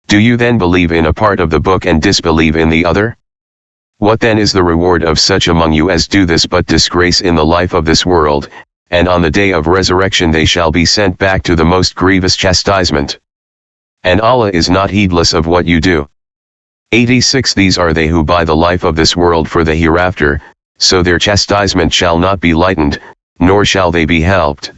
Do you then believe in a part of the book and disbelieve in the other? What then is the reward of such among you as do this but disgrace in the life of this world, and on the day of resurrection they shall be sent back to the most grievous chastisement? And Allah is not heedless of what you do. 86 These are they who buy the life of this world for the hereafter, so their chastisement shall not be lightened, nor shall they be helped.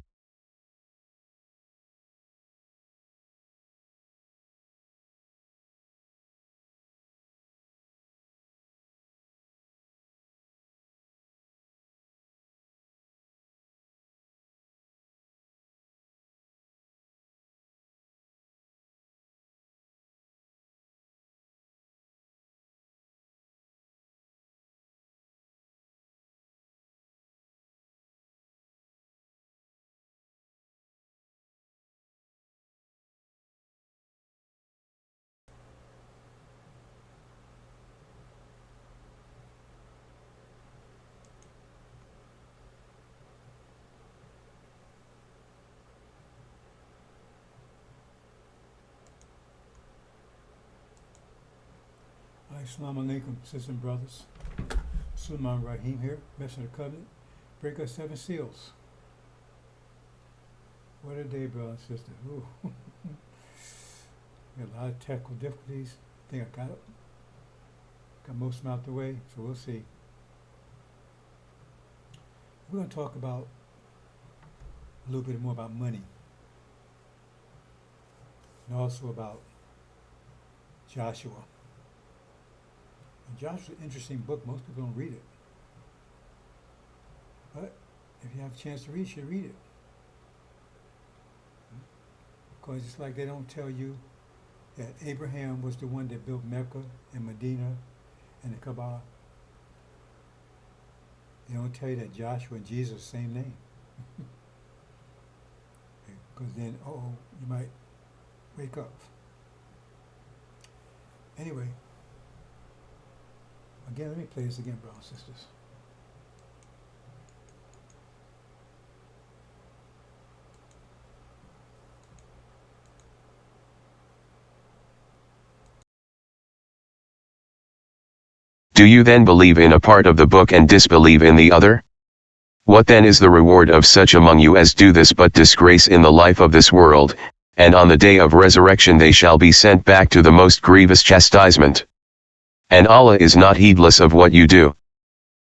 Assalamu alaikum, sisters and brothers. Sulaiman Rahim here, Messenger of the Covenant, Breaker of Seven Seals. What a day, brother and sister. Ooh. Got a lot of technical difficulties. I think I got most of them out the way, so we'll see. We're going to talk about a little bit more about money, and also about Joshua. And Joshua's an interesting book. Most people don't read it. But if you have a chance to read, you should read it. Because it's like they don't tell you that Abraham was the one that built Mecca and Medina and the Kaaba. They don't tell you that Joshua and Jesus are the same name. Because then, you might wake up. Anyway, again, let me play this again, brothers and sisters. Do you then believe in a part of the book and disbelieve in the other? What then is the reward of such among you as do this but disgrace in the life of this world, and on the day of resurrection they shall be sent back to the most grievous chastisement? And Allah is not heedless of what you do.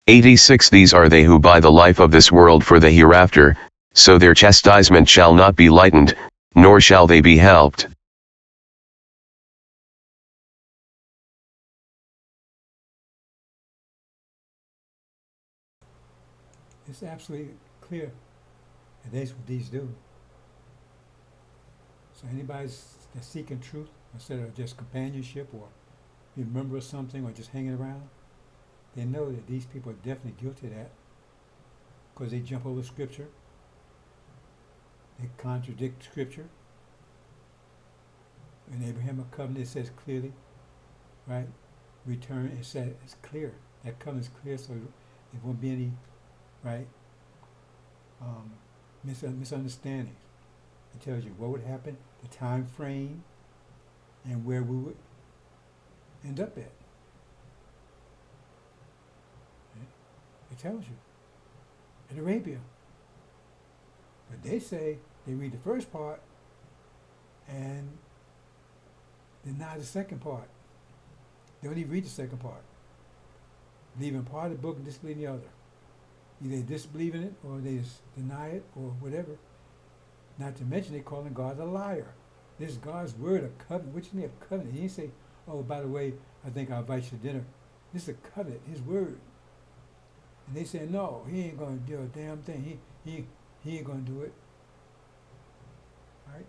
86 These are they who buy the life of this world for the hereafter, so their chastisement shall not be lightened, nor shall they be helped. It's absolutely clear that that's what these do. So anybody that's seeking truth instead of just companionship or being a member of something or just hanging around, they know that these people are definitely guilty of that because they jump over scripture, they contradict scripture. In Abraham covenant it says clearly, right? Return, it said it's clear. That covenant is clear, so there won't be any, right, misunderstandings. It tells you what would happen, the time frame, and where we would end up at. It tells you. In Arabia. But they say they read the first part and deny the second part. They don't even read the second part. Believe in part of the book and disbelieve in the other. Either they disbelieve in it or they just deny it or whatever. Not to mention they calling God a liar. This is God's word, a covenant. What you mean a covenant? He didn't say, oh, by the way, I think I'll invite you to dinner. This is a covenant, his word. And they say, no, he ain't going to do a damn thing. He ain't going to do it. Right?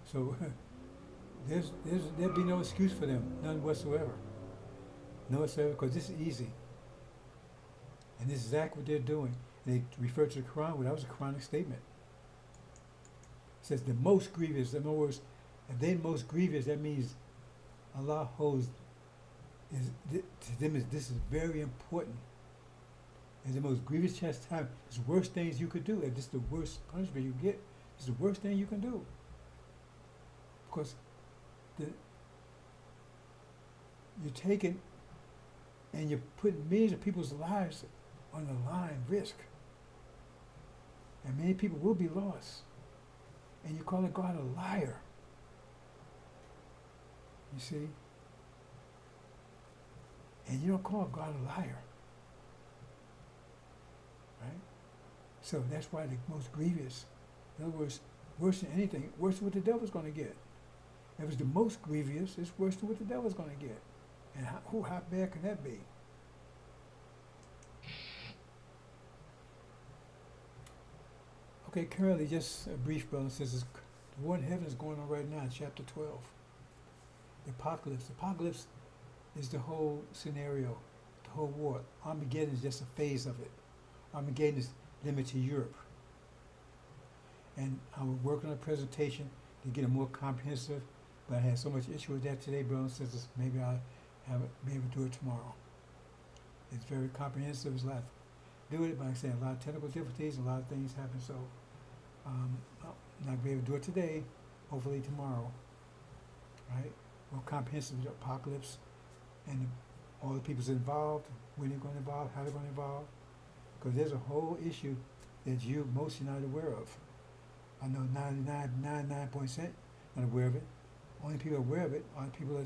So there'd be no excuse for them, none whatsoever. No whatsoever, because this is easy. And this is exactly what they're doing. They refer to the Quran, well, that was a Quranic statement. It says the most grievous, in other words, if they're most grievous, that means Allah holds to them is this is very important. It's the most grievous chastisement. It's the worst things you could do. If this is the worst punishment you get, it's the worst thing you can do. Because the, you're taking and you're putting millions of people's lives on the line, risk. And many people will be lost. And you call God a liar. You see? And you don't call God a liar. Right? So that's why the most grievous, in other words, worse than anything, worse than what the devil's going to get. If it's the most grievous, it's worse than what the devil's going to get. And how bad can that be? Okay, currently, just a brief, brother and sisters. The war in heaven is going on right now, chapter 12. The apocalypse. The apocalypse is the whole scenario, the whole war. Armageddon is just a phase of it. Armageddon is limited to Europe. And I'm working on a presentation to get a more comprehensive, but I had so much issue with that today, brothers and sisters, maybe I'll be able to do it tomorrow. It's very comprehensive, it's a lot to do with it, but like I said, a lot of technical difficulties, a lot of things happen, so I'm not going to be able to do it today, hopefully tomorrow, right? More comprehensive apocalypse, and all the people's involved, when they're going to involve, how they're going to involve, because there's a whole issue that you mostly not aware of. I know 99.9% not aware of it. Only people aware of it are the people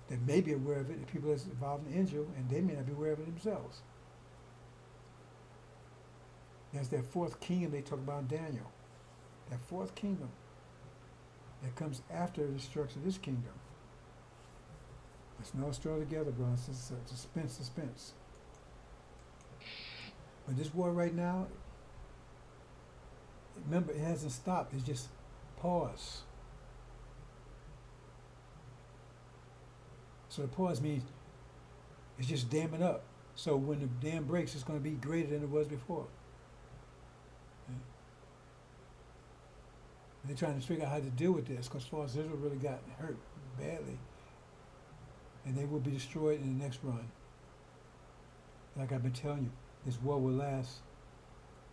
that may be aware of it, the people that's involved in Israel, and they may not be aware of it themselves. There's that fourth kingdom they talk about in Daniel. That fourth kingdom that comes after the destruction of this kingdom. It's no straw together, bro. It's just suspense. But this war right now, remember, it hasn't stopped. It's just pause. So the pause means it's just damming up. So when the dam breaks, it's going to be greater than it was before. Okay. They're trying to figure out how to deal with this, because as far as Israel really got hurt badly, and they will be destroyed in the next run. Like I've been telling you, this war will last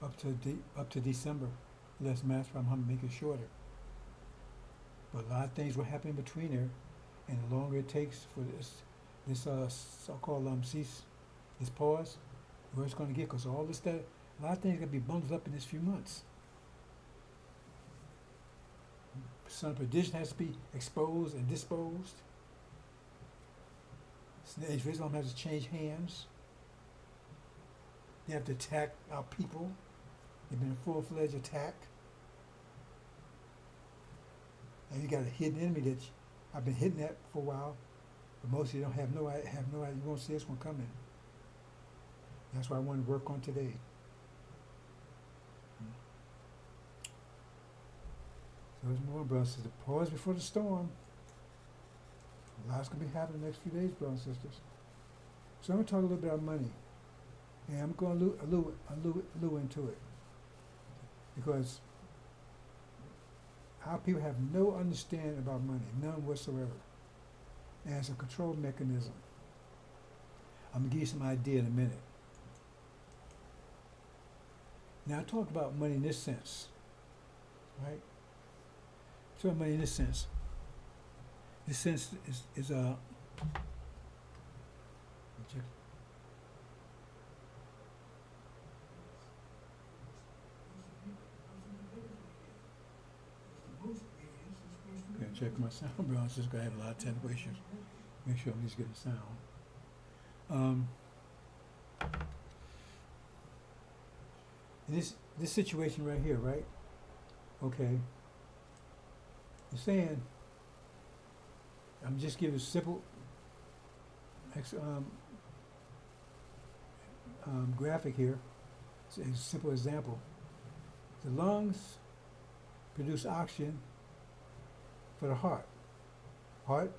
up to December. Less matter, I'm going to make it shorter. But a lot of things will happen in between there, and the longer it takes for this so-called this pause, where it's going to get, because all this stuff, a lot of things are going to be bundled up in this few months. Son of perdition has to be exposed and disposed. Islam has to change hands. They have to attack our people. They've been a full-fledged attack. And you got a hidden enemy that I've been hitting at for a while, but most of you don't have no idea. You won't see this one coming. That's what I want to work on today. So there's more, brothers and sisters. Pause before the storm. A lot's going to be happening the next few days, brothers and sisters. So I'm going to talk a little bit about money. And I'm going to allude into it. Because our people have no understanding about money, none whatsoever. And it's a control mechanism. I'm going to give you some idea in a minute. Now I talked about money in this sense, right? So money in this sense. This sense is gonna check my sound, bro. I'm just gonna have a lot of technical issues. Make sure I'm just getting sound. This situation right here, right? Okay. You're saying, I'm just giving a simple graphic here. It's a simple example. The lungs produce oxygen for the heart. Heart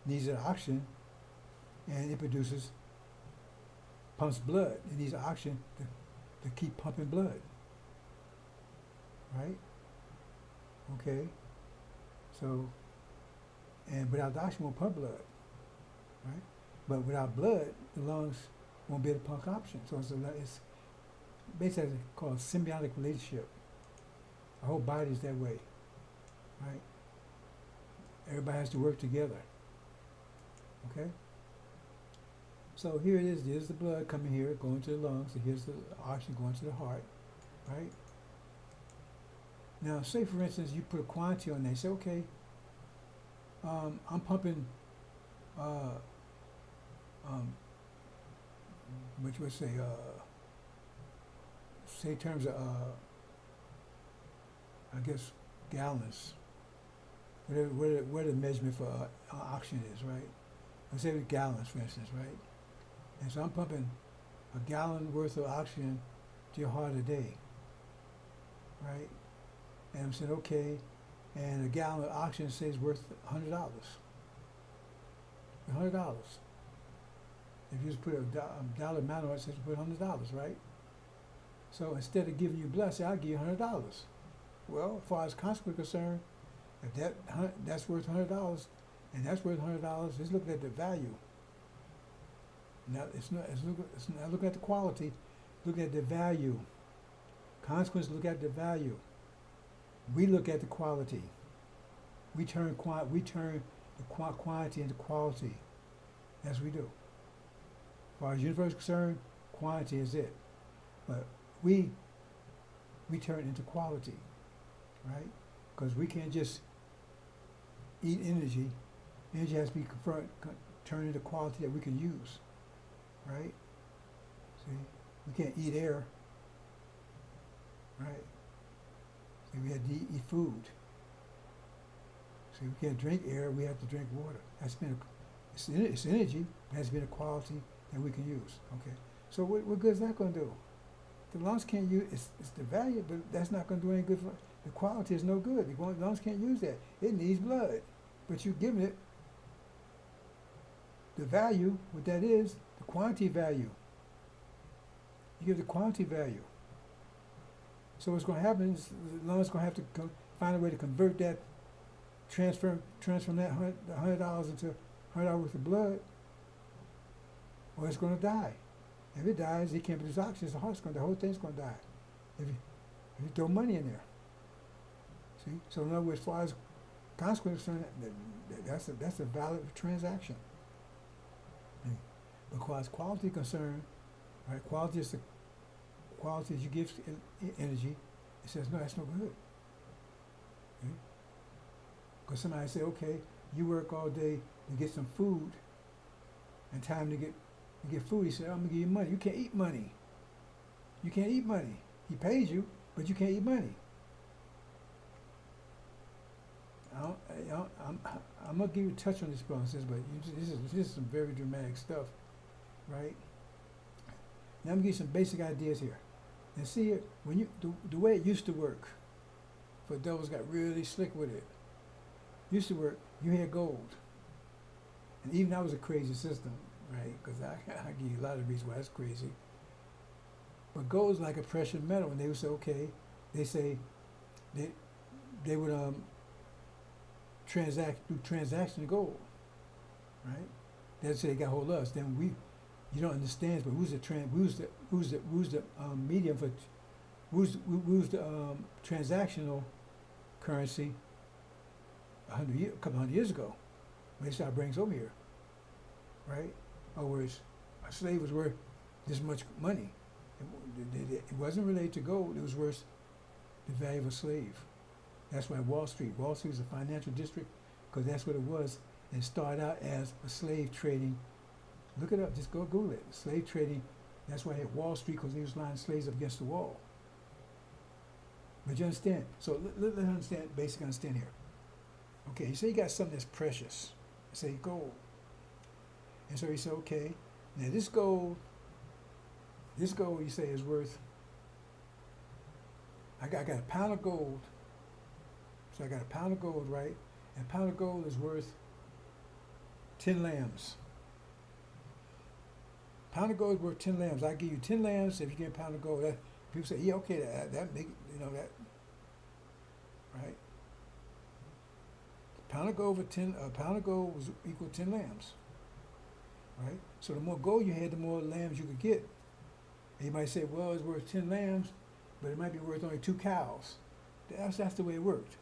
needs the oxygen, and it pumps blood. It needs oxygen to keep pumping blood. Right? Okay. So And without the oxygen, won't pump blood, right? But without blood, the lungs won't be able to pump oxygen. So it's basically called symbiotic relationship. Our whole body is that way, right? Everybody has to work together, okay? So here it is. Here's the blood coming here, going to the lungs, and here's the oxygen going to the heart, right? Now, say for instance, you put a quantity on there. You say, okay, I'm pumping, what you would say in terms of, I guess, gallons. Where the measurement for oxygen is, right? Let's say with gallons, for instance, right? And so I'm pumping a gallon worth of oxygen to your heart a day, right? And I'm saying, okay, and a gallon of oxygen says worth $100. $100. If you just put a dollar amount on it, it says put $100, right? So instead of giving you blood, say I'll give you $100. Well, as far as consequence concerned, if that's worth $100, and that's worth $100, just look at the value. Now it's not looking at the quality, look at the value. Consequence, look at the value. We look at the quality. We turn the quantity into quality. That's what we do. As far as the universe is concerned, quantity is it. But we turn it into quality, right? Because we can't just eat energy. Energy has to be turned into quality that we can use, right? See, we can't eat air, right? See, we have to eat food. See, we can't drink air, we have to drink water. It's energy, but it has to be a quality that we can use, okay? So what good is that going to do? The lungs can't use, it's the value, but that's not going to do any good for, the quality is no good. The lungs can't use that. It needs blood, but you're giving it the value, what that is, the quantity value. You give the quantity value. So what's going to happen is the lungs going to have to find a way to convert that, transform that $100 into $100 worth of blood, or it's going to die. If it dies, it can't produce oxygen. The whole thing's going to die. If you throw money in there. See? So in other words, as far as consequence, that's a valid transaction. Because quality concern, right? Quality is the quality that you give energy. It says no, that's no good. Because somebody say, okay, you work all day to get some food, and time to get food. He said, I'm gonna give you money. You can't eat money. You can't eat money. He pays you, but you can't eat money. I'm gonna give you a touch on this process, but this is some very dramatic stuff, right? Now I'm gonna give you some basic ideas here. And see, when you the way it used to work, for devils got really slick with it. Used to work, you had gold, and even that was a crazy system, right? Because I give you a lot of reasons why it's crazy. But gold is like a precious metal, and they would say, okay, they say they would do transaction gold, right? They'd say they got hold of us. Then you don't understand, but who's the medium for who's the transactional currency? A couple hundred years ago, when they started bringing us over here, right? In other words, a slave was worth this much money. It wasn't related to gold. It was worth the value of a slave. That's why Wall Street was a financial district, because that's what it was. It started out as a slave trading. Look it up. Just go Google it. Slave trading. That's why they had Wall Street, because they was lining slaves up against the wall. But you understand? So let's understand, basically understand here. Okay, you say you got something that's precious. Say gold. And so you say, okay, now this gold you say is worth, I got a pound of gold. So I got a pound of gold, right? And a pound of gold is worth 10 lambs. A pound of gold is worth 10 lambs. I give you 10 lambs if you get a pound of gold. People say, yeah, okay, that make, that, right? pound of gold a pound of gold was equal to 10 lambs, right? So the more gold you had, the more lambs you could get. And you might say, well, it's worth 10 lambs, but it might be worth only 2 cows. That's the way it worked.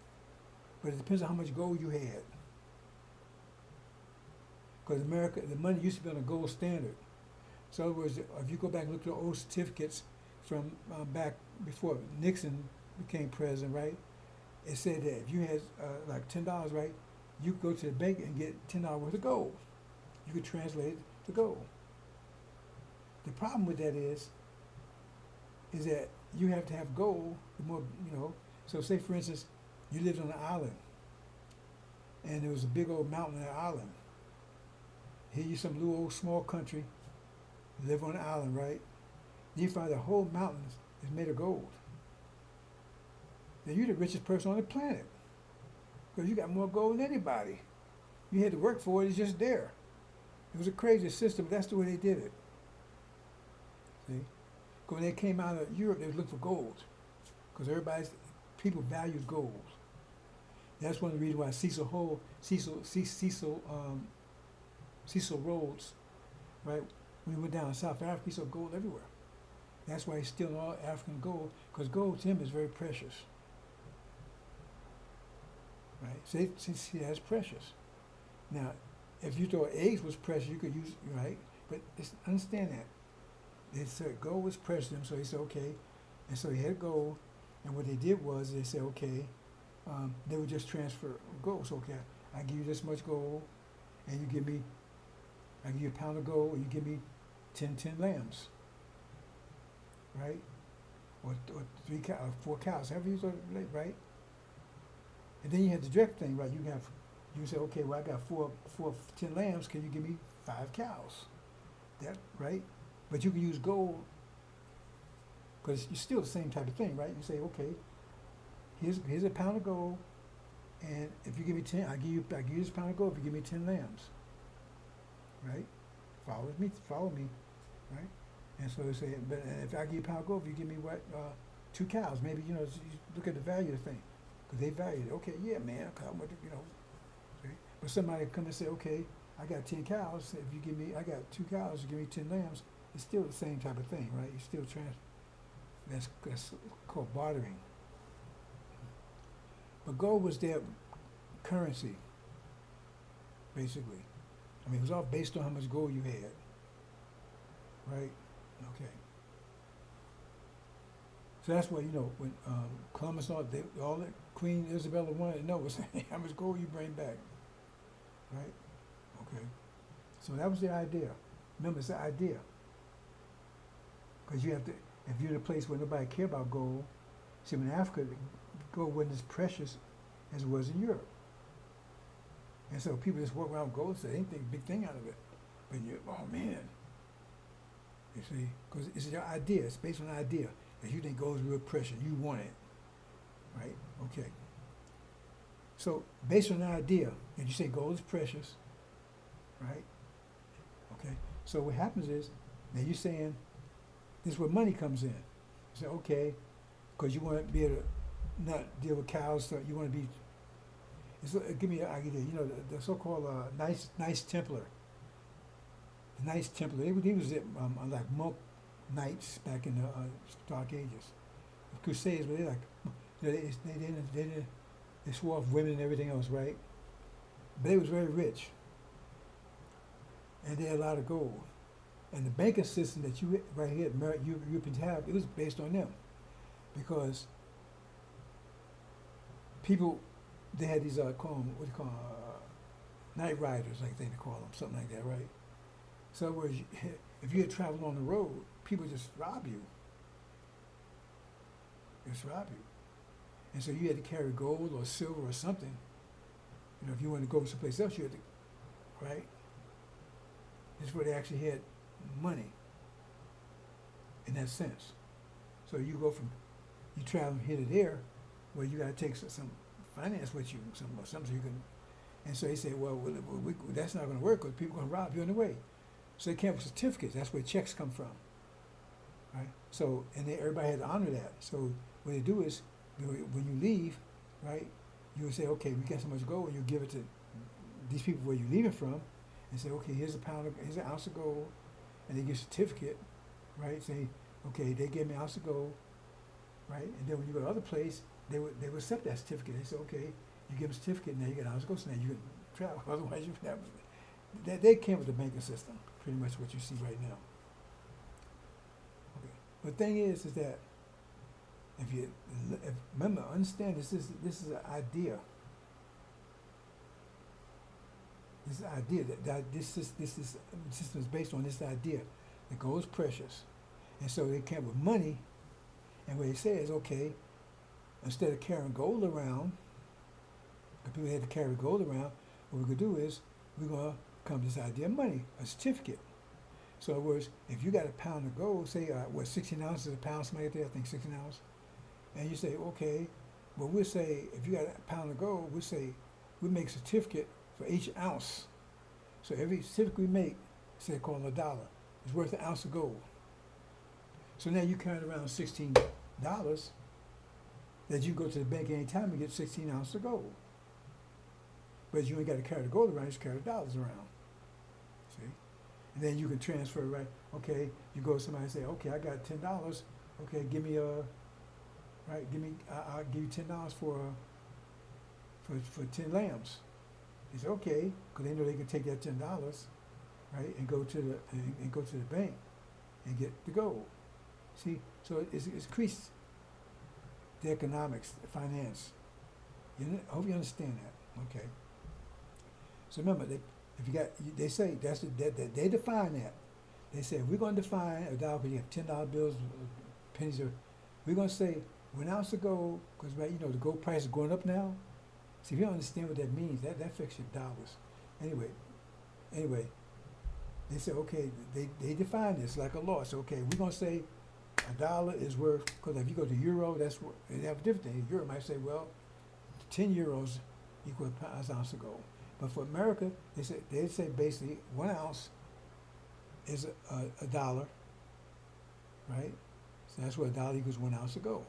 But it depends on how much gold you had. Because America, the money used to be on a gold standard. So in other words, if you go back and look at the old certificates from back before Nixon became president, right? It said that if you had like $10, right, you could go to the bank and get $10 worth of gold. You could translate it to gold. The problem with that is that you have to have gold, the more, so say for instance, you lived on an island and there was a big old mountain on that island. Here you some little old small country, live on an island, right? You find the whole mountain is made of gold. Then you're the richest person on the planet because you got more gold than anybody. You had to work for it, it's just there. It was a crazy system, but that's the way they did it. See? Because when they came out of Europe, they was looking for gold because people valued gold. That's one of the reasons why Cecil Rhodes, right? When he went down to South Africa, he saw gold everywhere. That's why he's stealing all African gold, because gold to him is very precious. Right? Since that's precious. Now, if you thought eggs was precious, you could use, right? But understand that. They said gold was precious to him, so he said, okay. And so he had gold, and what they did was they said, okay, they would just transfer gold. So, okay, I give you this much gold, and I give you a pound of gold, and you give me 10 lambs, right? Or 3 cows, or 4 cows, however you sort of, right? And then you had the direct thing, right? You say, okay, well, I got 10 lambs, can you give me 5 cows? That, right? But you can use gold, because it's still the same type of thing, right? You say, okay, here's a pound of gold, and if you give me 10, I give you this pound of gold if you give me 10 lambs. Right? Follow me, right? And so they say, but if I give you a pound of gold, if you give me 2 cows, maybe, you look at the value of the thing. Because they value it. Okay, yeah, man, see? But somebody come and say, okay, I got 10 cows, I got 2 cows, you give me 10 lambs, it's still the same type of thing, right? You still that's called bartering. But gold was their currency, basically. I mean, it was all based on how much gold you had, right? Okay. So that's why, when Columbus all that Queen Isabella wanted to know was how much gold you bring back, right? Okay. So that was the idea. Remember, it's the idea. Because you have to, if you're in a place where nobody care about gold, see, in Africa, gold wasn't as precious as it was in Europe. And so people just walk around with gold and say, they ain't think a big thing out of it. But oh man. You see, because it's your idea, it's based on an idea that you think gold is real precious, you want it, right? Okay. So based on an idea, and you say gold is precious, right? Okay. So what happens is, now you're saying, this is where money comes in. You say, okay, because you want to be able to not deal with cows, so you want to be, give me an idea, the so-called Knights Templar. The Knights Templar, he was like monk knights back in the Dark Ages. The Crusades, but they swore off women and everything else, right? But they was very rich. And they had a lot of gold. And the banking system that you right here, Europeans have, it was based on them. Because people, they had these, night riders, like they call them, something like that, right? So in other words, if you had traveled on the road, people just rob you. Just rob you. And so you had to carry gold or silver or something. If you wanted to go someplace else, you had to, right? This is where they actually had money in that sense. So you travel from here to there, well, you got to take some finance with you, something so you can, and so they say, well, that's not going to work because people are going to rob you on the way. So they came up with certificates. That's where checks come from, right? So, and everybody had to honor that. So what they do is, when you leave, right, you would say, okay, we got so much gold, and you give it to these people where you're leaving from, and say, okay, here's an ounce of gold, and they get a certificate, right? Say, okay, they gave me an ounce of gold, right? And then when you go to other place, they would accept that certificate. They say, okay, you give them a certificate, now you get an ounce of gold, so now you can travel. Otherwise, you never. They came with the banking system, pretty much what you see right now. Okay, but the thing is that remember, understand this is an idea. This is an idea that this system is based on this idea. The gold is precious, and so they came with money. And what they say is, okay, instead of carrying gold around, because people had to carry gold around, what we could do is we're gonna come to this idea of money, a certificate. So in other words, if you got a pound of gold, say 16 ounces a pound, something like that, I think 16 ounces, and you say, okay, well we'll say if you got a pound of gold, we'll say we make a certificate for each ounce. So every certificate we make, say called $1, is worth an ounce of gold. So now you carry around $16 that you go to the bank anytime and get 16 ounces of gold. But you ain't got to carry the gold around, you just carry the dollars around. See? And then you can transfer, right? Okay, you go to somebody and say, okay, I got $10. Okay, give me I'll give you $10 for 10 lambs. They say, okay, because they know they can take that $10, right, and go to the bank and get the gold. See, so it's increased the economics, the finance. I hope you understand that. Okay. So remember, they say they define that. They say if we're going to define a dollar, because you have $10 bills, pennies, we're going to say 1 ounce of gold, because right, the gold price is going up now. See, if you don't understand what that means, that affects your dollars. Anyway, they say, okay, they define this like a law. So okay, we're going to say $1 is worth, because if you go to euro, that's what they have a different thing. Euro might say, well, 10 euros equal an ounce of gold. But for America, they say basically 1 ounce is a dollar, right? So that's what $1 equals 1 ounce of gold.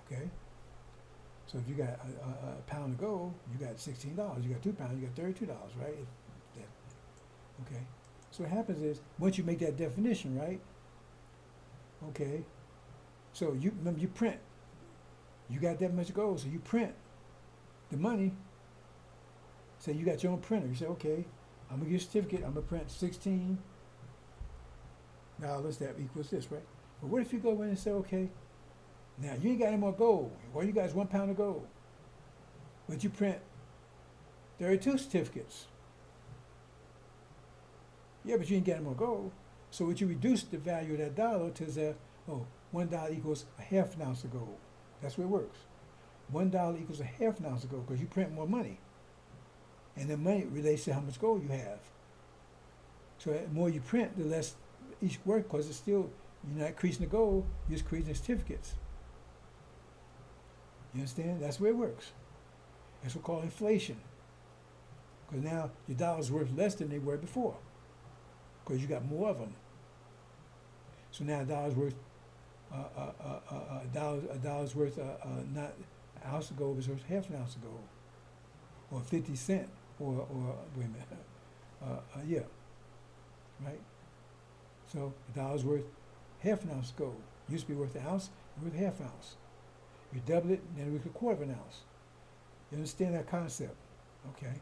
Okay. So if you got a pound of gold, you got $16. You got 2 pounds, you got $32, right? Okay. So what happens is once you make that definition, right? Okay. So remember you print. You got that much gold, so you print the money. Say you got your own printer. You say, okay, I'm gonna get a certificate. I'm gonna print $16. That equals this, right? But what if you go in and say, okay, now you ain't got any more gold. All you got is 1 pound of gold, but you print 32 certificates. Yeah, but you ain't got any more gold. So what you reduce the value of that dollar to say, $1 equals a half an ounce of gold. That's what it works. $1 equals a half an ounce of gold because you print more money. And the money relates to how much gold you have. So the more you print, the less each work, because it's still, you're not increasing the gold, you're just increasing the certificates. You understand? That's the way it works. That's what we call inflation. Because now your dollar's worth less than they were before, because you got more of them. So now a dollar's worth not an ounce of gold is worth half an ounce of gold, or 50 cents, or wait a minute, yeah, right. So a dollar's worth half an ounce of gold. Used to be worth an ounce, it's worth half an ounce. You double it, then it's a quarter of an ounce. You understand that concept, okay?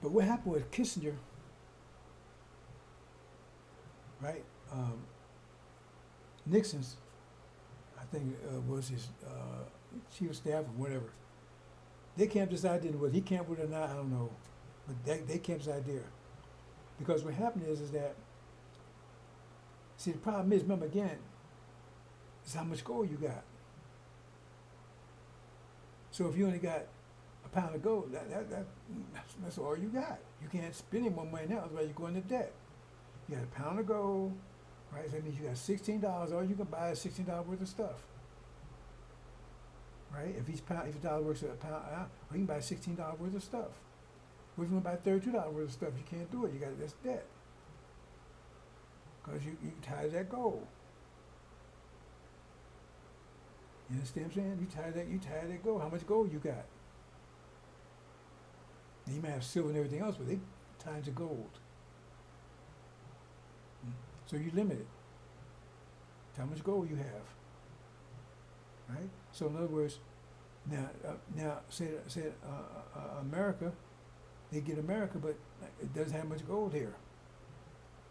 But what happened with Kissinger, right? Nixon's, I think was his chief of staff or whatever. They came up with this idea, whether he came up with it or not, I don't know. But they came up with this idea. Because what happened is that, see, the problem is, remember again, is how much gold you got. So if you only got a pound of gold, that's all you got. You can't spend any more money now, otherwise you go into debt. You got a pound of gold, right? So that means you got $16. All you can buy is $16 worth of stuff, right? If a dollar works at a pound, you can buy $16 worth of stuff. What if you want to buy $32 worth of stuff? You can't do it. You got this debt because you tied that gold. You understand what I'm saying? You tired of that gold. How much gold you got? And you might have silver and everything else, but they times of gold. Mm. So you limit it to how much gold you have, right? So in other words, now say America, they get America, but it doesn't have much gold here.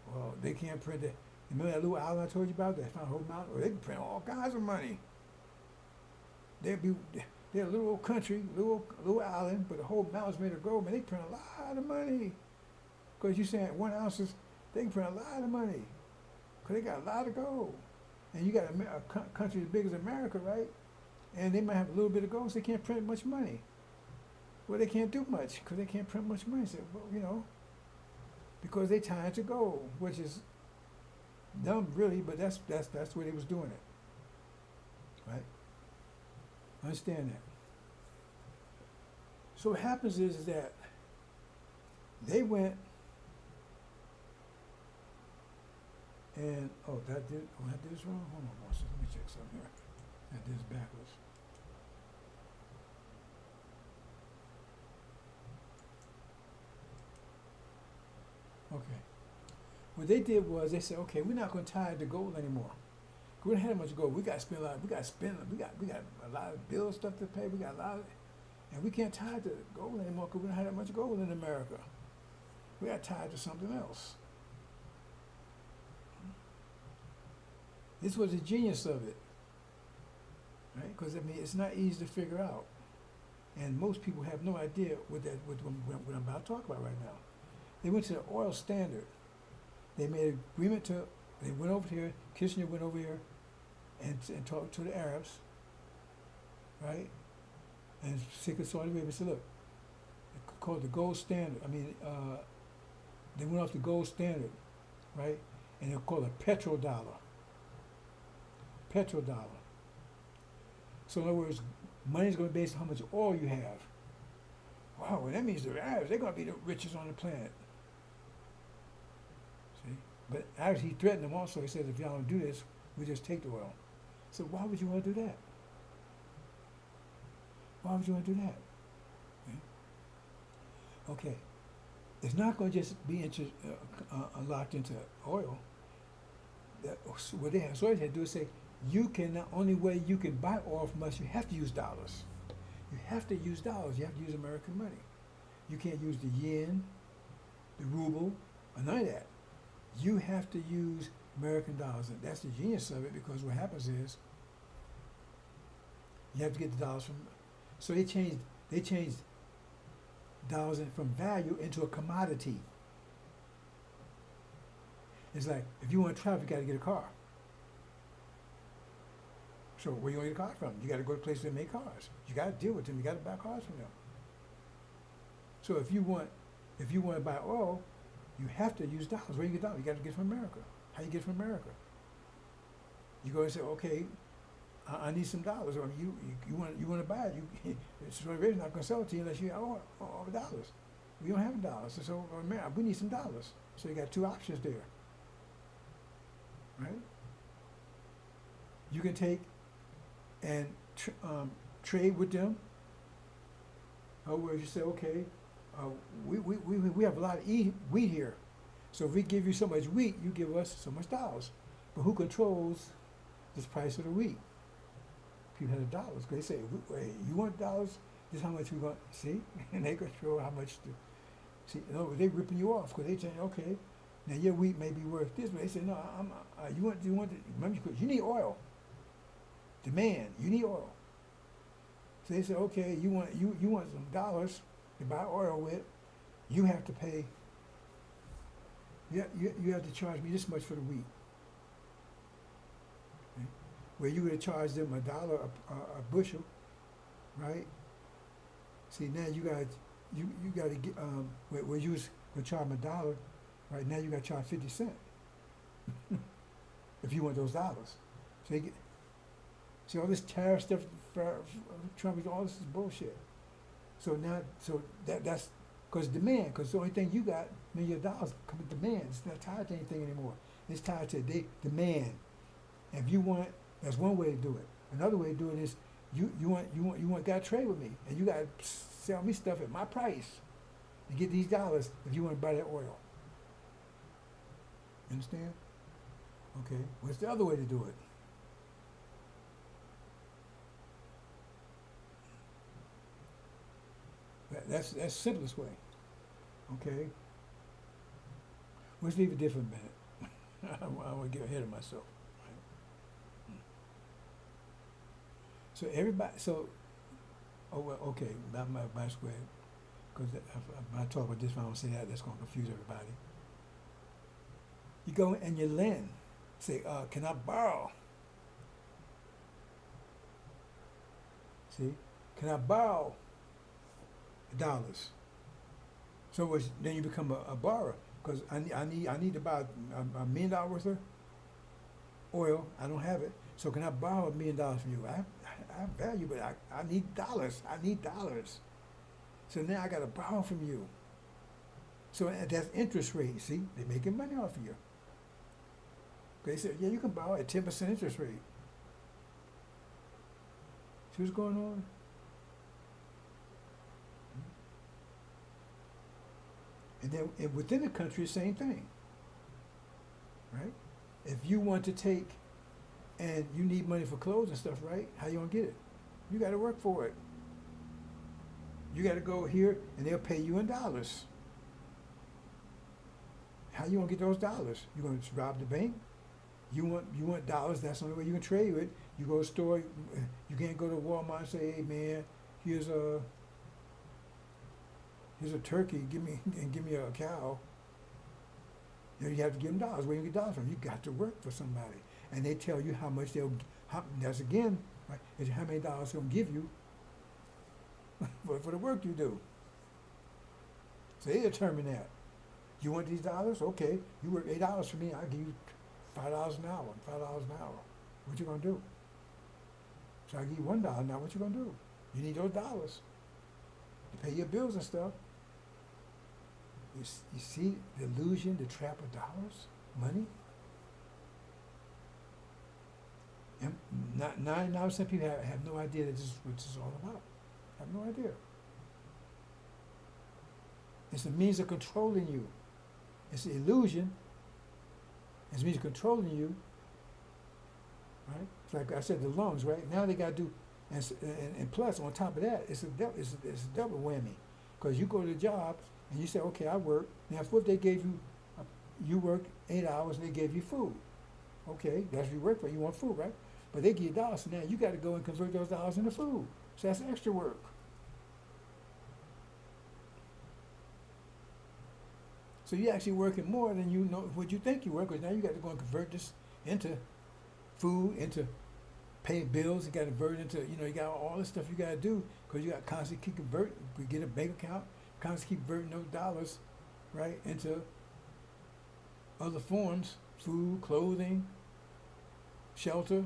Well, they can't print it. Remember that little island I told you about? They found a whole mountain. Well, they can print all kinds of money. They're a little old country, little island, but the whole mountain's made of gold. Man, they print a lot of money. Because you're saying 1 ounce, they can print a lot of money. Because they got a lot of gold. And you got a country as big as America, right? And they might have a little bit of gold, so they can't print much money. Well, they can't do much because they can't print much money. So, well, because they tied to gold, which is dumb, really, but that's the way they was doing it, right? Understand that. So what happens is that they went and I did this wrong. Hold on, one second. Let me check something here. I did this backwards. Okay. What they did was they said, okay, we're not going to tie it to gold anymore. We don't have that much gold. We got to spend a lot. We got a lot of bill stuff to pay. We got a lot of, and we can't tie it to gold anymore because we don't have that much gold in America. We got to tie it to something else. This was the genius of it, right? Because I mean, it's not easy to figure out, and most people have no idea what I'm about to talk about right now. They went to the oil standard. They made an agreement to. They went over here. Kissinger went over here, and talked to the Arabs, right? And particularly Saudi Arabia said, look, it's called the gold standard. I mean, they went off the gold standard, right? And they're called a petrodollar. Petrodollar. So in other words, money's going to be based on how much oil you have. Wow, well, that means the Arabs, they're going to be the richest on the planet. See? But actually, he threatened them also. He said, if y'all don't do this, we just take the oil. So why would you want to do that? Why would you want to do that? Okay. It's not going to just be locked into oil. What they had, so they had to do is say, the only way you can buy oil from us, you have to use dollars. You have to use dollars. You have to use American money. You can't use the yen, the ruble, or none of that. You have to use American dollars. And that's the genius of it, because what happens is you have to get the dollars from. So they changed dollars from value into a commodity. It's like, if you want to travel, you got to get a car. So where you going to get a car from? You got to go to places that make cars. You got to deal with them. You got to buy cars from them. So if you want to buy oil, you have to use dollars. Where you get dollars? You got to get it from America. How you get it from America? You go and say, okay, I need some dollars. Or you want to buy it. Saudi Arabia's not going to sell it to you unless you have all the dollars. We don't have dollars. So we need some dollars. So you got two options there. Right? You can take and trade with them. In other words, you say, okay, we have a lot of wheat here. So if we give you so much wheat, you give us so much dollars. But who controls this price of the wheat? People have the dollars. They say, hey, you want dollars? This is how much we want. See? And they control how much to. See, in other words, they're ripping you off because they say, okay, now your wheat may be worth this, but they say, no, you want remember, you need oil. Demand, you need oil. So they say, okay, you want some dollars to buy oil with, you have to pay. You have to charge me this much for the wheat. Okay? Where you would have charged them $1 a bushel, right? See, now you got to get where you was gonna charge them $1, right? Now you got to charge 50 cents if you want those dollars. So see all this tariff stuff, Trump, all this is bullshit. So that's because demand, because the only thing you got, your dollars come with demand. It's not tied to anything anymore. It's tied to demand. And if you want, that's one way to do it. Another way to do it is you got to trade with me, and you got to sell me stuff at my price to get these dollars if you want to buy that oil. Understand? Okay. What's the other way to do it? That's the simplest way. Okay. Let's leave it different a minute. I want to get ahead of myself. Right? So everybody, oh well, okay, not my square, because if I talk about this, if I don't say that, that's going to confuse everybody. You go and you lend. Say, can I borrow? See, can I borrow dollars? So then you become a borrower, because I need to buy $1 million worth of oil. I don't have it. So can I borrow $1 million from you? I have value, but I need dollars. I need dollars. So now I got to borrow from you. So that's interest rate. See, they're making money off of you. They said, yeah, you can borrow at 10% interest rate. See what's going on? And then within the country, the same thing. Right? If you want to take and you need money for clothes and stuff, right? How you gonna get it? You gotta work for it. You gotta go here and they'll pay you in dollars. How you gonna get those dollars? You gonna rob the bank? You want dollars, that's the only way you can trade with. You go to a store, you can't go to Walmart and say, hey man, here's a turkey, give me a cow. You have to give them dollars. Where you get dollars from? You got to work for somebody. And they tell you how much that's again, right, is how many dollars they'll give you for the work you do. So they determine that. You want these dollars? Okay, you work $8 for me, I'll give you $5 an hour, What you gonna do? So I give you $1 now, what you gonna do? You need those dollars to pay your bills and stuff. You see the illusion, the trap of dollars, money? And 99% of people have no idea that this is what this is all about. Have no idea. It's a means of controlling you. It's an illusion. It's a means of controlling you. Right? It's like I said, the lungs, right? Now they got to do, and plus on top of that, it's a double whammy. Because you go to the job and you say, okay, I work. Now, if they gave you, you work 8 hours and they gave you food. Okay, that's what you work for. You want food, right? But they give you dollars, so now you got to go and convert those dollars into food. So that's extra work. So you're actually working more than you know what you think you work, because now you got to go and convert this into food, into pay bills. You got to convert into, you got all this stuff you got to do, because you got to constantly keep converting. We get a bank account, constantly keep converting those dollars, right, into other forms: food, clothing, shelter.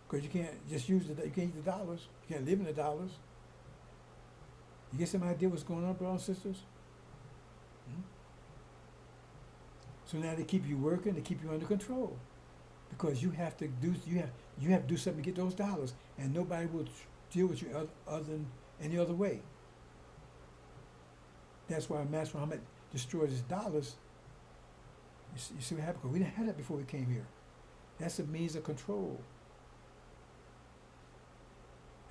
Because you can't just use you can't use the dollars. You can't live in the dollars. You get some idea what's going on, brothers and sisters? So now they keep you working, they keep you under control, because you have to do something to get those dollars, and nobody will deal with you other than any other way. That's why Master Muhammad destroyed his dollars. You see what happened? Because we didn't have that before we came here. That's a means of control.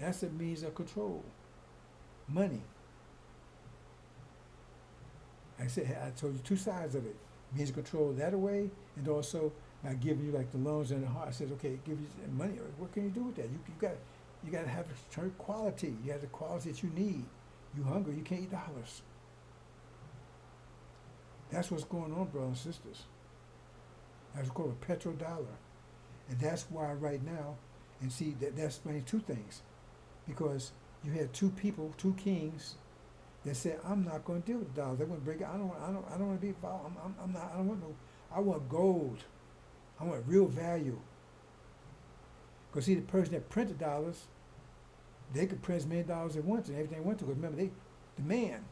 That's a means of control. Money. Like I said, I told you two sides of it. Means of control that way, and also by giving you like the loans and the heart. I said, okay, give you money. What can you do with that? You got to have a certain quality. You have the quality that you need. You hungry, you can't eat dollars. That's what's going on, brothers and sisters. That's called a petrodollar. And that's why right now, and see, that explains two things. Because you had two people, two kings, that said, I'm not going to deal with dollars. They're going to break it. I don't want to be involved. I don't want no, I want gold. I want real value. Because see, the person that printed dollars, they could print as many dollars at once and everything they want to. Because remember, they demand.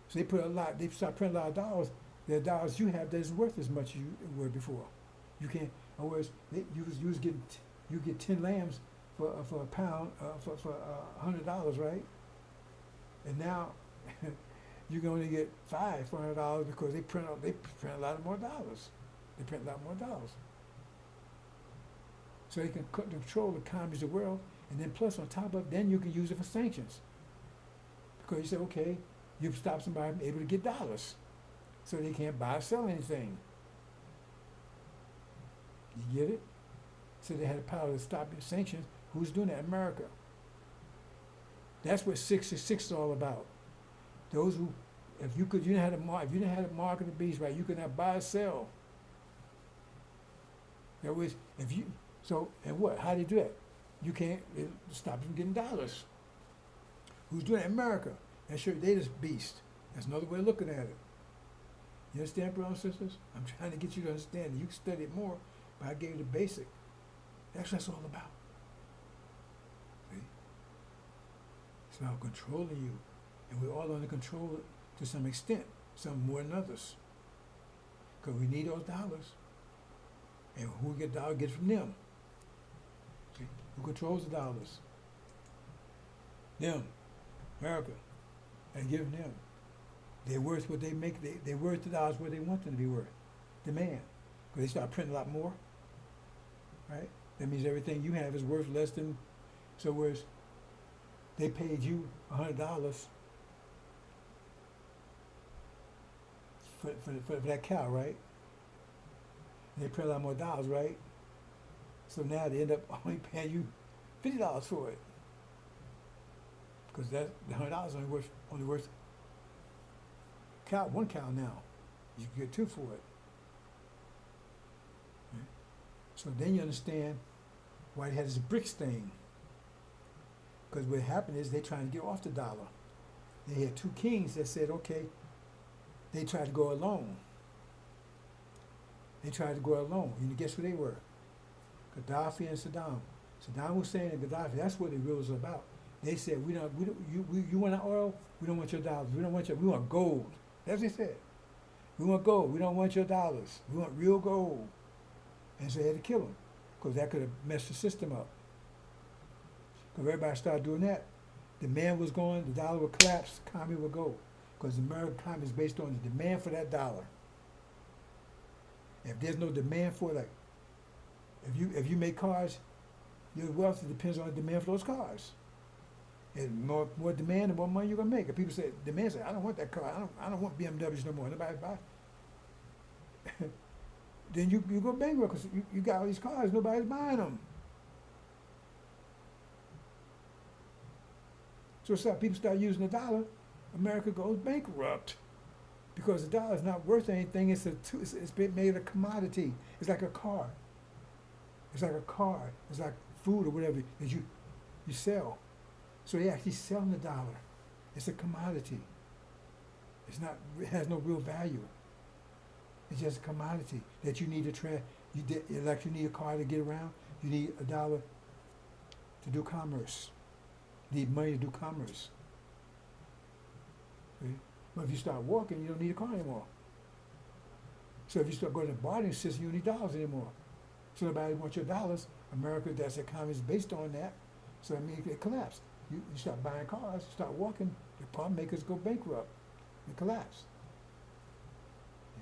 So they start printing a lot of dollars. The dollars you have that isn't worth as much as you were before. You can't. In other words, you was getting you get 10 lambs for a pound for $100, right? And now you can only get 5 for $100 because they print a lot more dollars. They print a lot more dollars. So they can control the economies of the world, and then plus on top of it, then you can use it for sanctions. Because you say, okay, you've stopped somebody from able to get dollars, so they can't buy or sell anything. You get it? So they had the power to stop your sanctions. Who's doing that? America. That's what 666 is all about. Those who, if you didn't have a mark of the beast, right, you could not buy or sell. That was, and what? How do you do that? You can't stop them from getting dollars. Who's doing it? America. That's they this beast. That's another way of looking at it. You understand, brothers and sisters? I'm trying to get you to understand. You can study it more, but I gave you the basic. That's what it's all about. See? It's about controlling you. And we're all under control to some extent, some more than others. Because we need those dollars. And who get dollars gets from them. See? Who controls the dollars? Them. America. And give them. They're worth what they make. They're worth the dollars what they want them to be worth. Demand. Because they start printing a lot more. Right? That means everything you have is worth less than, so whereas they paid you $100 for that cow, right? They print a lot more dollars, right? So now they end up only paying you $50 for it. Because the $100 only worth one cow now. You can get 2 for it. Right? So then you understand why they had this BRICS thing. Because what happened is they're trying to get off the dollar. They had 2 kings that said, okay, they tried to go alone. They tried to go alone. And guess who they were? Gaddafi and Saddam. Saddam Hussein and Gaddafi, that's what the real was about. They said, you want our oil? We don't want your dollars. We want gold. That's what they said. We want gold. We don't want your dollars. We want real gold. And so they had to kill them, because that could have messed the system up. Because everybody started doing that. The man was going, the dollar would collapse, the economy would go. Because the American economy is based on the demand for that dollar. If there's no demand for it, like, if you make cars, your wealth depends on the demand for those cars. And more demand, the more money you're gonna make. If people say, demand say, I don't want that car, I don't want BMWs no more, nobody buy. Then you go bankrupt because you got all these cars, nobody's buying them. So people start using the dollar, America goes bankrupt. Because the dollar is not worth anything, it's been made a commodity. It's like a car. It's like a car. It's like food or whatever that you sell. So they're actually selling the dollar. It's a commodity. It has no real value. It's just a commodity that you need to like you need a car to get around. You need a dollar to do commerce. You need money to do commerce. Okay? But if you start walking, you don't need a car anymore. So if you start going to the bartering system, you don't need dollars anymore. So nobody wants your dollars. America, that's economy is based on that. So I mean, it collapsed. You start buying cars, you start walking, the car makers go bankrupt and collapse.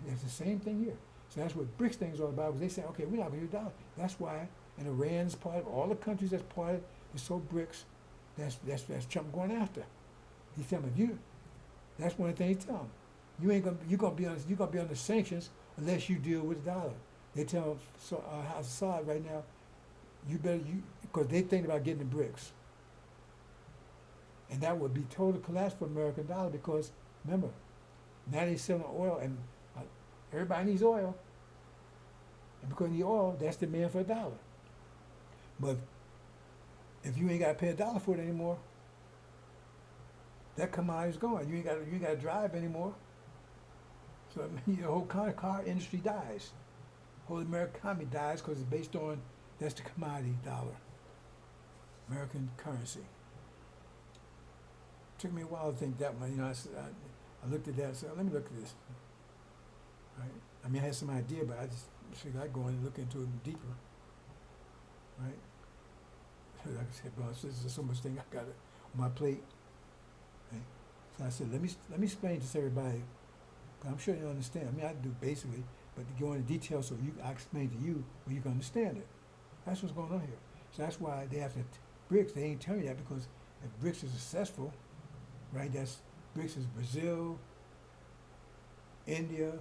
It's the same thing here. So that's what BRICS thing is all about, because they say, okay, we're not going to use dollars. That's why, and Iran's part of all the countries that's part of the so BRICS, that's Trump going after. He's telling them, that's one of the things he tell them. You're gonna be under sanctions unless you deal with the dollar. They tell them, Assad right now, because they think about getting the BRICS. And that would be total collapse for American dollar, because remember, now they're selling oil and everybody needs oil. And because you need oil, that's the demand for a dollar. But if you ain't got to pay $1 for it anymore, that commodity's gone. You ain't got to drive anymore. So I mean, the whole car industry dies. The whole American economy dies because it's based on, that's the commodity dollar, American currency. Took me a while to think that one. I looked at that and said, let me look at this. Right? I mean, I had some idea, but I just see, I go in and look into it deeper, right? Like I said, bro, there's so much thing I got on my plate. Right? So I said, let me explain this to everybody. But I'm sure you understand. I mean, I do basically, but to go into detail so I explain to you where you can understand it. That's what's going on here. So that's why they have to BRICS. They ain't telling you that because if BRICS is successful, right? That's BRICS is Brazil, India,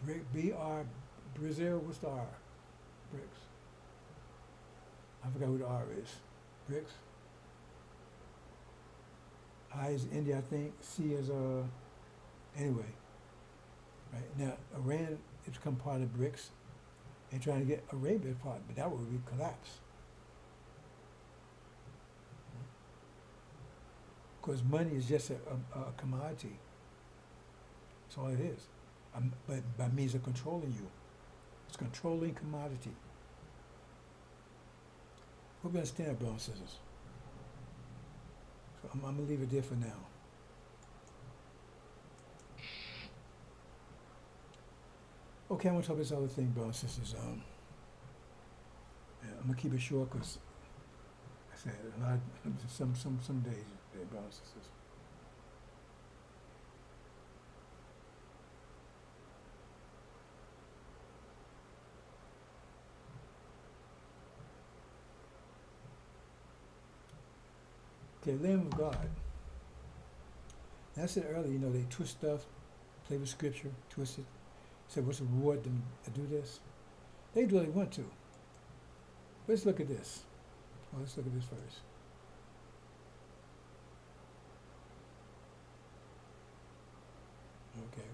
BR, Brazil. What's the R? BRICS. I forgot what the R is. BRICS. I is India, I think. C is anyway. Right now, Iran has become part of BRICS and trying to get Arabia part, but that would be collapse. Because money is just a commodity. That's all it is. But by means of controlling you, it's controlling commodity. Hope you understand, brothers and sisters. So I'm gonna leave it there for now. Okay, I'm gonna talk about this other thing, brothers and sisters. Yeah, I'm gonna keep it short because I said a lot. Some days, brothers and sisters. Okay, Lamb of God. And I said earlier, they twist stuff, play with scripture, twist it. Say, what's the reward to do this? They do what they want to. Let's look at this. Well, let's look at this first. Okay.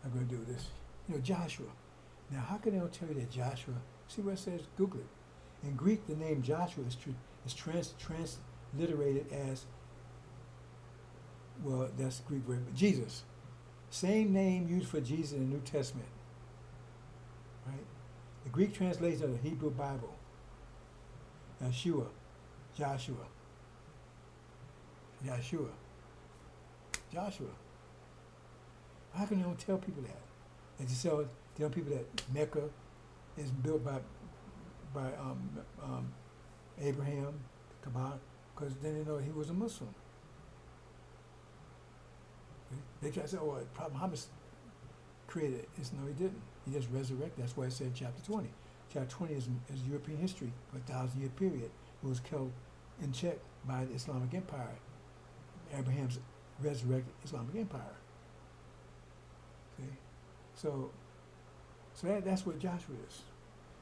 I'm going to do this. Joshua. Now, how can they don't tell you that Joshua? See what it says? Google it. In Greek, the name Joshua is transliterated as, well, that's the Greek word, Jesus. Same name used for Jesus in the New Testament. Right? The Greek translation of the Hebrew Bible. Joshua. Joshua. How can they don't tell people that? And to tell people that Mecca is built by Abraham, Kaaba, because then they know he was a Muslim. They try to say, oh, Prophet Muhammad created it. No, he didn't. He just resurrected. That's why it said chapter 20. Chapter 20 is European history for a 1,000-year period. It was held in check by the Islamic Empire. Abraham's resurrected Islamic Empire. See? So that's what Joshua is.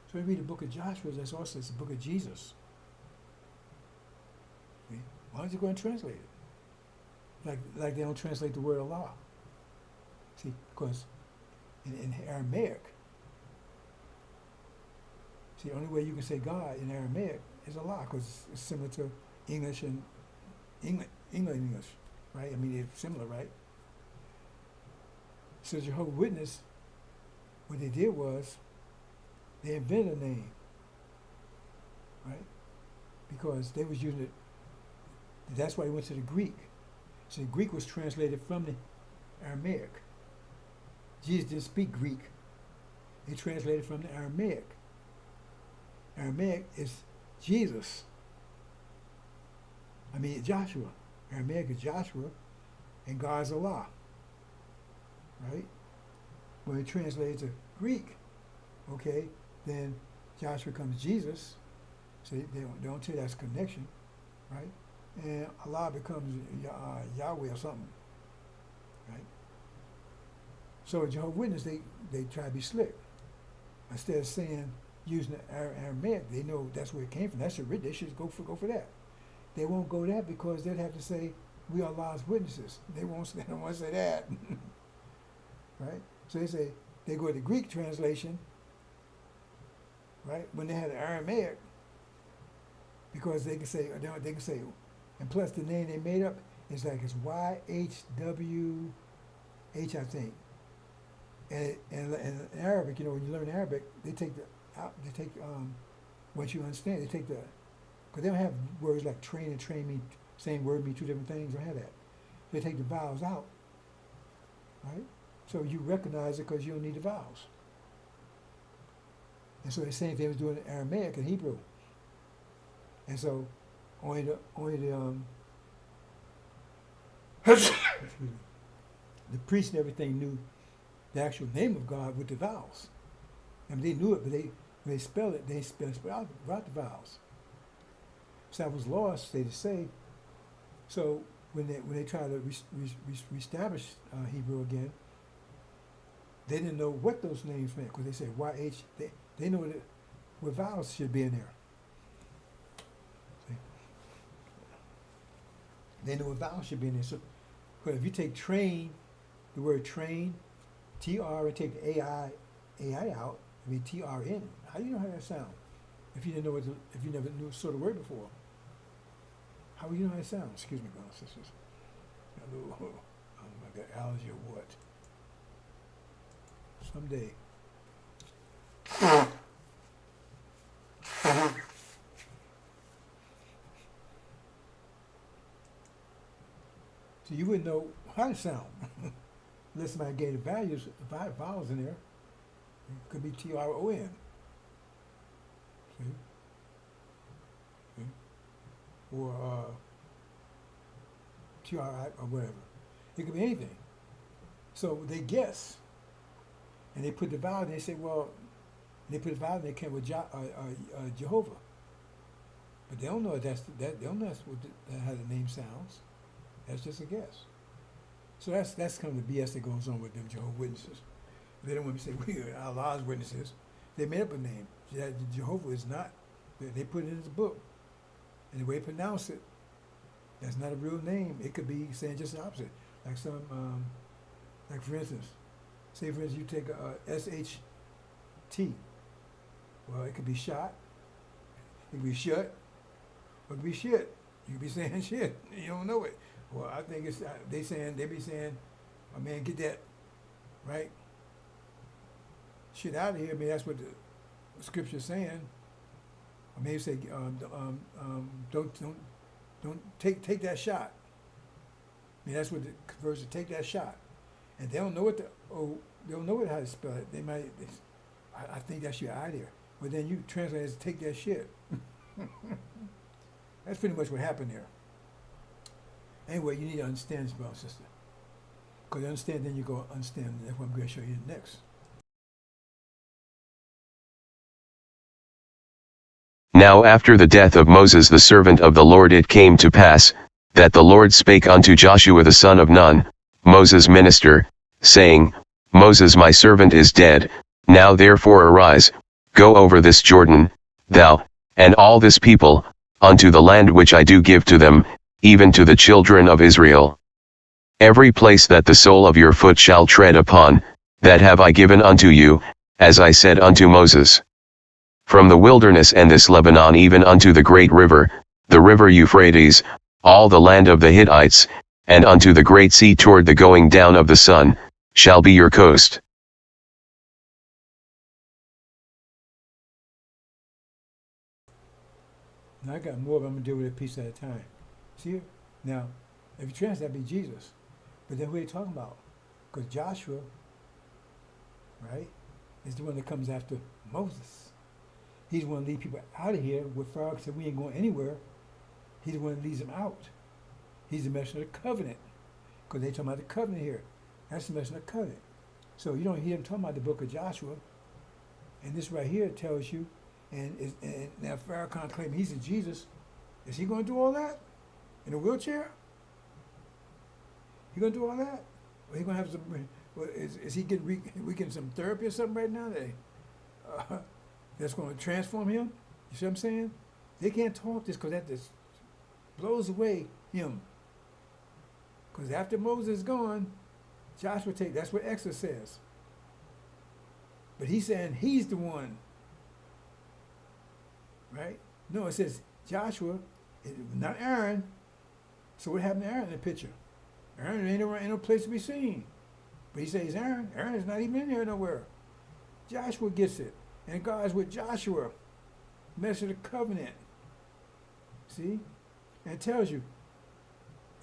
So when you read the book of Joshua, that's also it's the book of Jesus. See? Why don't you go and translate it? Like they don't translate the word Allah. See, because in Aramaic, see, the only way you can say God in Aramaic is Allah, because it's similar to English and English, right? I mean, they're similar, right? So Jehovah's Witness, what they did was, they invented a name, right? Because they was using it, that's why they went to the Greek. So the Greek was translated from the Aramaic. Jesus didn't speak Greek. They translated from the Aramaic. Aramaic is Jesus. I mean, Joshua. Aramaic is Joshua, and God's Allah. Right? When it translates to Greek, okay, then Joshua becomes Jesus. So they don't tell you that's a connection, right? And Allah becomes Yahweh or something, right? So Jehovah's Witness, they try to be slick. Instead of saying, using the Aramaic, they know that's where it came from. That's the they should go for that. They won't go that because they'd have to say, we are Allah's witnesses. They don't want to say that, right? So they go to the Greek translation, right? When they had the Aramaic, because they can say, and plus the name they made up is like it's YHWH, I think. And in Arabic, when you learn Arabic, once you understand, because they don't have words like train and train mean same word mean two different things. They don't have that. They take the vowels out, right? So you recognize it because you don't need the vowels. And so the same thing was doing in Aramaic and Hebrew. And so only the excuse me, the priests and everything knew the actual name of God with the vowels. I mean, they knew it, but when they spell it, they spell out without the vowels. So that was lost, they just say. So when they try to reestablish Hebrew again, they didn't know what those names meant because they say YH. They know what vowels should be in there. See? They know what vowels should be in there. So, but if you take train, the word train, TR, and take the AI out, I mean TRN. How do you know how that sounds? If you didn't know if you never knew sort of word before, how would you know how it sounds? Excuse me, brothers and sisters. I don't know if I got allergy or what. Someday. So you wouldn't know how to sound unless somebody gave the vowels in there. It could be TRON. See? See? Or TRI or whatever. It could be anything. So they guess. And they put the vowel and they say, well, they put the vowel and they came with Jehovah. But they don't know they don't know how the name sounds. That's just a guess. So that's kind of the BS that goes on with them Jehovah's Witnesses. They don't want to say we are Allah's witnesses. They made up a name. Jehovah is not. They put it in the book. And the way they pronounce it, that's not a real name. It could be saying just the opposite. Like like for instance, say for instance you take a SHT. Well, it could be shot. It could be shut. Or it could be shit. You could be saying shit. You don't know it. Well, I think it's they be saying, oh man, get that right shit out of here. I mean, that's what the scripture's saying. Or maybe say, don't take that shot. I mean, that's what the verse is, take that shot. And they don't know they don't know how to spell it. They might, I think that's your idea. But then you translate it as take that shit. That's pretty much what happened there. Anyway, you need to understand this, brother and sister. Because you understand, then you go understand. That's what I'm going to show you next. Now after the death of Moses the servant of the Lord it came to pass, that the Lord spake unto Joshua the son of Nun, Moses' minister, saying, Moses my servant is dead, now therefore arise, go over this Jordan, thou, and all this people, unto the land which I do give to them, even to the children of Israel. Every place that the sole of your foot shall tread upon, that have I given unto you, as I said unto Moses. From the wilderness and this Lebanon even unto the great river, the river Euphrates, all the land of the Hittites, and unto the great sea toward the going down of the sun, shall be your coast. Now I got more, but I'm going to deal with it a piece at a time. See it? Now, if you translate, that'd be Jesus. But then who are they talking about? Because Joshua, right, is the one that comes after Moses. He's the one to lead people out of here where Pharaoh said we ain't going anywhere. He's the one that leads them out. He's the messenger of the covenant. Because they talking about the covenant here. That's the messenger of the covenant. So you don't hear them talking about the book of Joshua. And this right here tells you, and now Farrakhan claiming he's a Jesus. Is he going to do all that? In a wheelchair? He going to do all that? Or he going to have some, is he getting some therapy or something right now that's going to transform him? You see what I'm saying? They can't talk this because that just blows away him. Because after Moses is gone, Joshua that's what Exodus says. But he's saying he's the one. Right? No, it says Joshua, not Aaron. So what happened to Aaron in the picture? Aaron ain't no place to be seen. But he says Aaron. Aaron is not even in there nowhere. Joshua gets it. And God's with Joshua. Messenger of the covenant. See? And it tells you,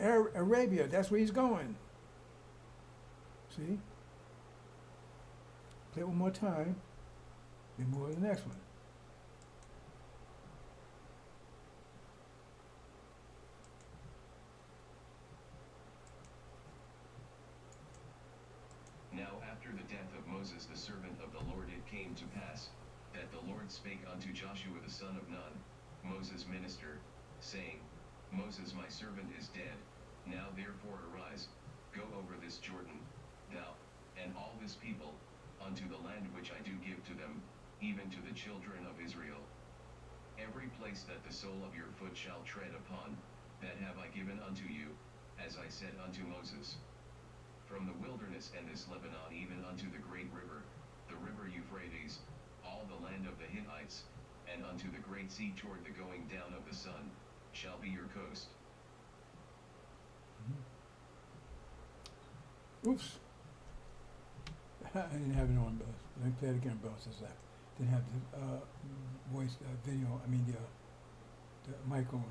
Arabia, that's where he's going. See? Play it one more time, then move on to the next one. Now after the death of Moses the servant of the Lord it came to pass, that the Lord spake unto Joshua the son of Nun, Moses' minister, saying, Moses my servant is dead, now therefore arise, go over this Jordan, thou, and all this people, unto the land which I do give to them, even to the children of Israel. Every place that the sole of your foot shall tread upon, that have I given unto you, as I said unto Moses. From the wilderness and this Lebanon even unto the great river, the river Euphrates, all the land of the Hittites, and unto the great sea toward the going down of the sun, shall be your coast. Oops. I didn't have it on, but let me play it again, bro, since I didn't have the voice, video, the mic on.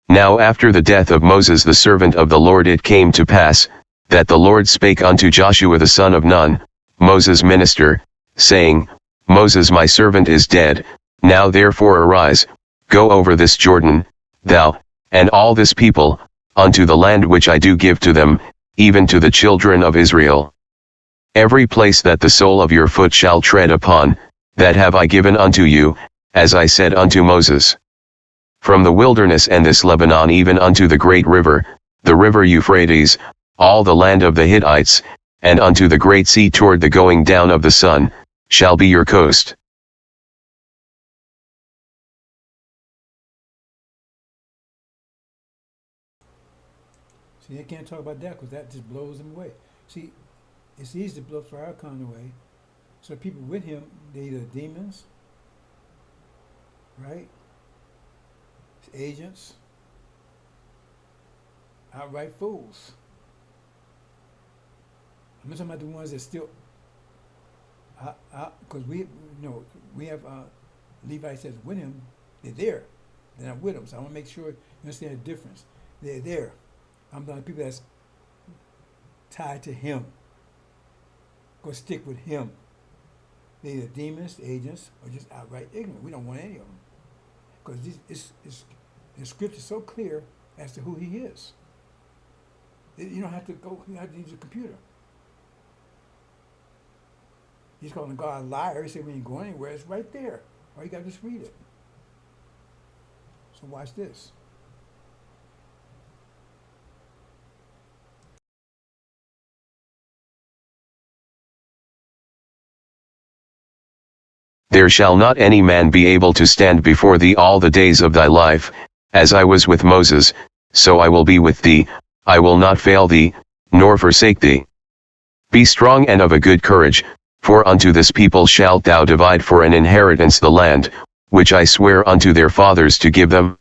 Now after the death of Moses the servant of the Lord it came to pass, that the Lord spake unto Joshua the son of Nun, Moses' minister, saying, Moses my servant is dead, now therefore arise, go over this Jordan, thou, and all this people, unto the land which I do give to them, even to the children of Israel. Every place that the sole of your foot shall tread upon, that have I given unto you, as I said unto Moses. From the wilderness and this Lebanon even unto the great river, the river Euphrates, all the land of the Hittites, and unto the great sea toward the going down of the sun, shall be your coast. See, they can't talk about that because that just blows them away. See, it's easy to blow Farrakhan away. So people with him, they're either demons, right? Agents, outright fools. I'm not talking about the ones that still, because we have Levites that's with him. They're there. They're not with him. So I want to make sure you understand the difference. They're there. I'm talking about people that's tied to him. Go stick with him. They're either demons, agents, or just outright ignorant. We don't want any of them. Because the scripture is so clear as to who he is. You don't have to go, you don't have to use a computer. He's calling God a liar. He said we ain't going anywhere. It's right there. All you got to just read it. So watch this. There shall not any man be able to stand before thee all the days of thy life, as I was with Moses, so I will be with thee, I will not fail thee, nor forsake thee. Be strong and of a good courage, for unto this people shalt thou divide for an inheritance the land, which I swear unto their fathers to give them.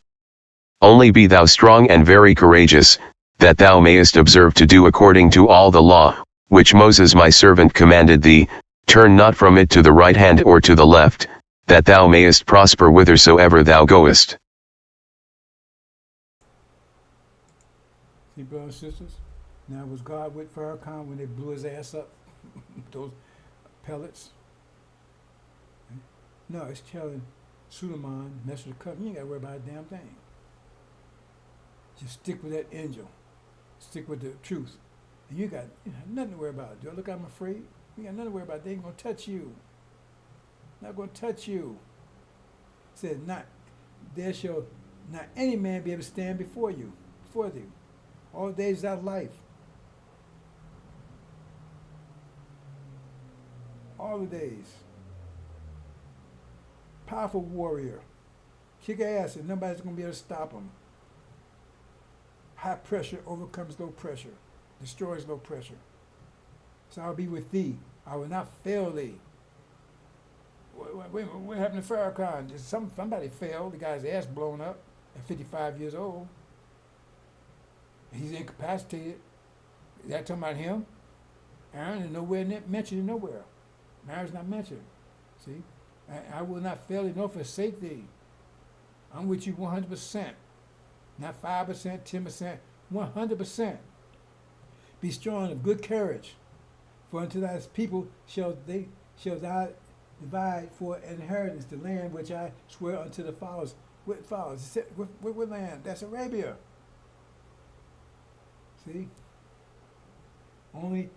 Only be thou strong and very courageous, that thou mayest observe to do according to all the law, which Moses my servant commanded thee. Turn not from it to the right hand or to the left, that thou mayest prosper whithersoever thou goest. See, brothers and sisters? Now, was God with Farrakhan when they blew his ass up? Those pellets? No, it's telling Suleiman, mess with the covenant. You ain't got to worry about a damn thing. Just stick with that angel. Stick with the truth. And you got nothing to worry about. Do I look I'm afraid? You got nothing to worry about. They ain't going to touch you. Not going to touch you. It said, there shall not any man be able to stand before you, before thee, all the days of thy life. All the days. Powerful warrior. Kick ass and nobody's going to be able to stop him. High pressure overcomes low pressure. Destroys low pressure. So I'll be with thee. I will not fail thee. What happened to Farrakhan? Somebody failed. The guy's ass blown up at 55 years old. He's incapacitated. Is that talking about him? Aaron is nowhere mentioned nowhere. Aaron's not mentioned. See? I will not fail thee nor forsake thee. I'm with you 100%. Not 5%, 10%, 100%. Be strong of good courage, for unto thy people shall thou divide for inheritance the land which I swear unto the fathers. What fathers? What land? That's Arabia. See? Only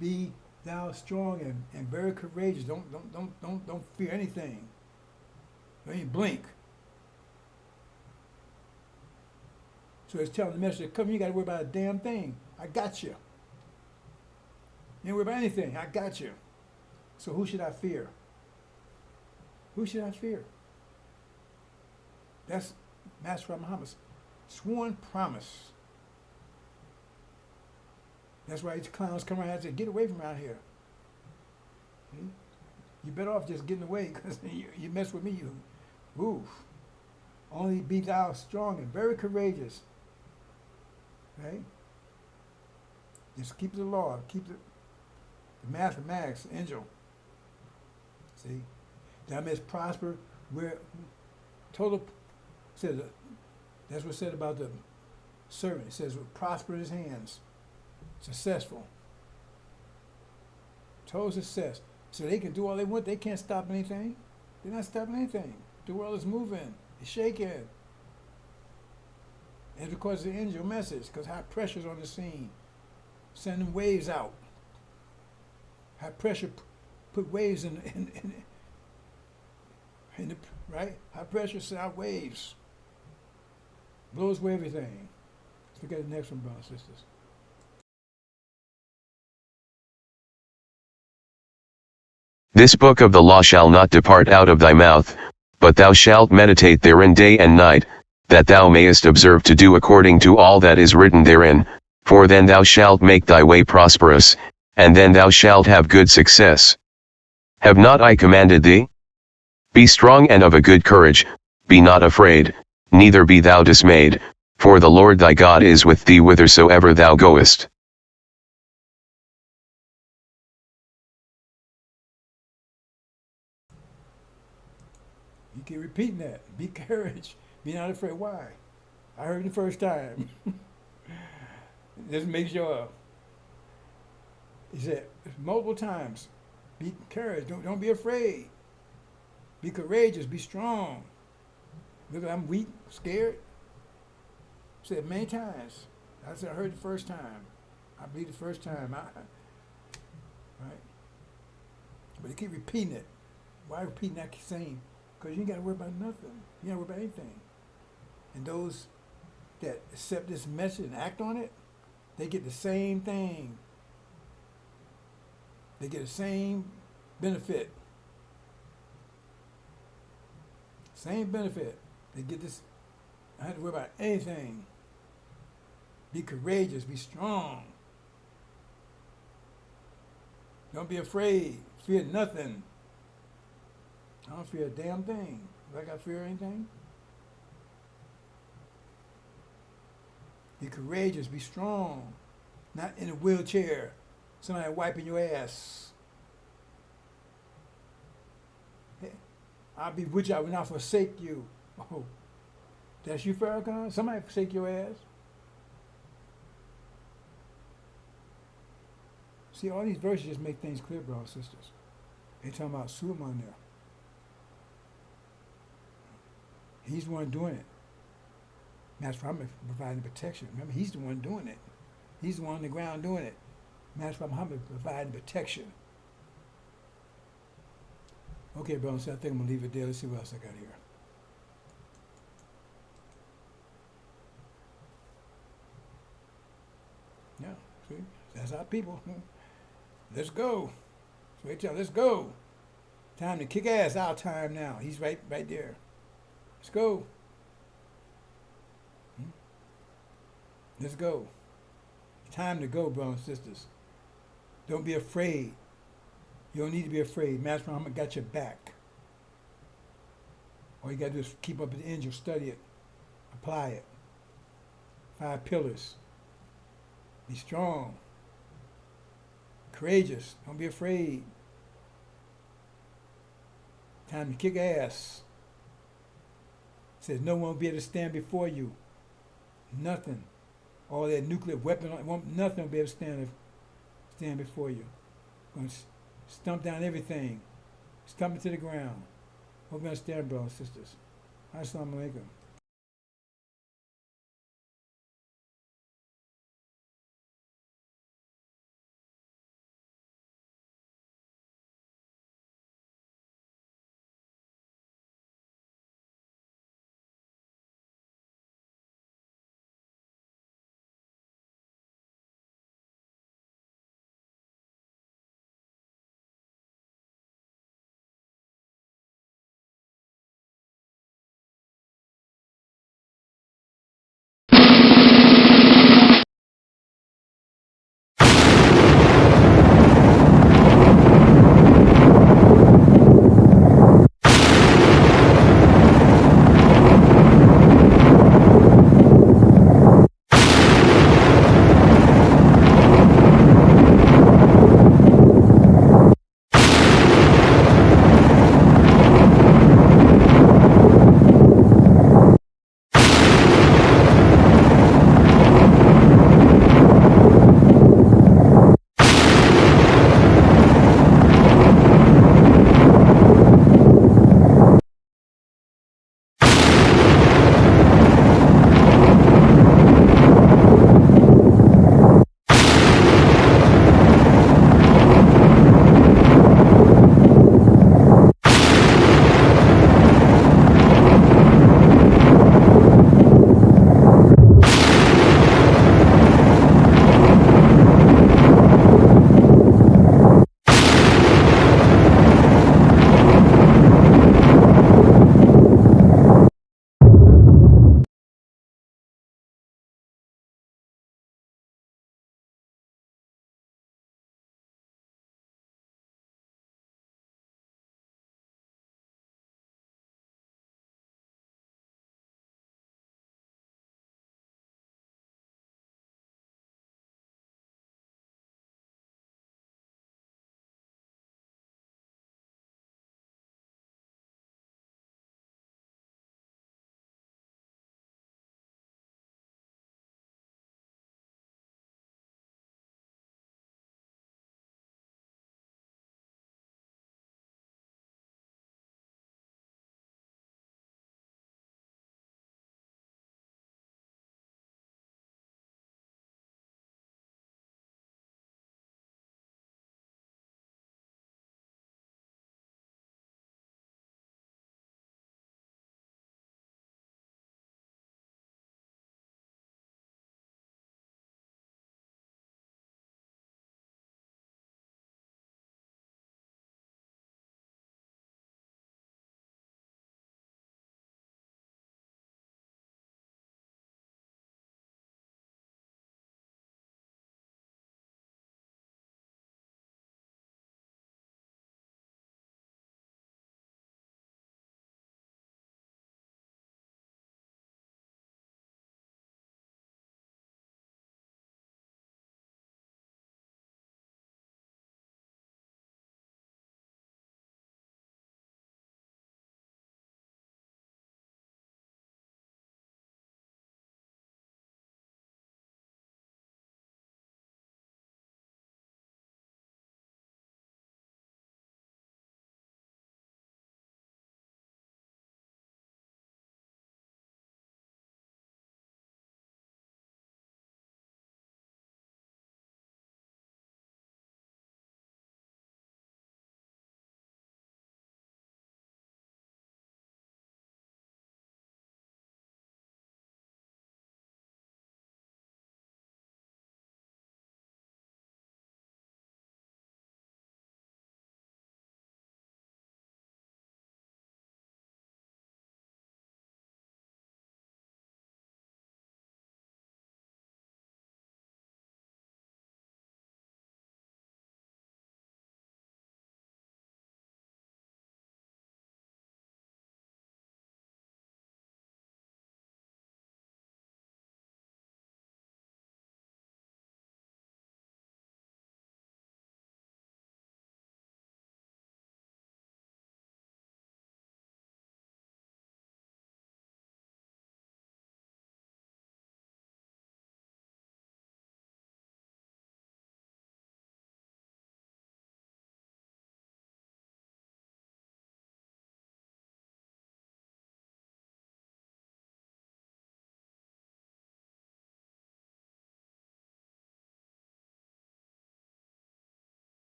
be thou strong and very courageous. Don't fear anything. Don't even blink. So it's telling the messenger, come, you got to worry about a damn thing. I got you. You don't worry about anything. I got you. So who should I fear? Who should I fear? That's Master Muhammad's sworn promise. That's why these clowns come around and say, get away from around here. See? You better off just getting away, because you mess with me, you. Oof. Only be thou strong and very courageous. Right? Just keep the law, keep the mathematics, angel. See? Thou mayest prosper where total says that's what said about the servant. It says prosper in his hands. Successful. Total success. So they can do all they want, they can't stop anything. They're not stopping anything. The world is moving, it's shaking. And because of the angel message, because high pressure's on the scene, sending waves out. High pressure put waves in the right? High pressure send out waves. Blows away everything. Let's look at the next one, brothers and sisters. This book of the law shall not depart out of thy mouth, but thou shalt meditate therein day and night, that thou mayest observe to do according to all that is written therein, for then thou shalt make thy way prosperous, and then thou shalt have good success. Have not I commanded thee? Be strong and of a good courage, be not afraid, neither be thou dismayed, for the Lord thy God is with thee whithersoever thou goest. You keep repeating that. Be courage. Be not afraid. Why? I heard it the first time. Just make sure. He said multiple times. Be courage. Don't be afraid. Be courageous. Be strong. Look, I'm weak, scared. Said many times. I said I heard it the first time. I believe the first time. Right? But you keep repeating it. Why repeating that same? Because you ain't got to worry about nothing. You ain't got to worry about anything. And those that accept this message and act on it, they get the same thing. They get the same benefit. Same benefit. They get this. I don't have to worry about anything. Be courageous. Be strong. Don't be afraid. Fear nothing. I don't fear a damn thing. Do I got to fear anything? Be courageous. Be strong. Not in a wheelchair. Somebody wiping your ass. Hey, I'll be with you. I will not forsake you. Oh, that's you, Farrakhan? Somebody forsake your ass. See, all these verses just make things clear, brothers and sisters. They talking about Suleiman there. He's the one doing it. Master Muhammad providing protection. Remember, he's the one doing it. He's the one on the ground doing it. Master Muhammad providing protection. Okay, brothers, so I think I'm going to leave it there. Let's see what else I got here. Yeah, see? That's our people. Let's go. Let's go. Time to kick ass. Our time now. He's right there. Let's go. Let's go. Time to go, brothers and sisters. Don't be afraid. You don't need to be afraid. Master Muhammad got your back. All you got to do is keep up with the angel, study it, apply it. 5 pillars. Be strong. Courageous. Don't be afraid. Time to kick ass. Says no one will be able to stand before you. Nothing. All that nuclear weapon, nothing will be able to stand before you. Going to stomp down everything. Stomp it to the ground. Hope you understand, brothers and sisters. Assalamu alaikum.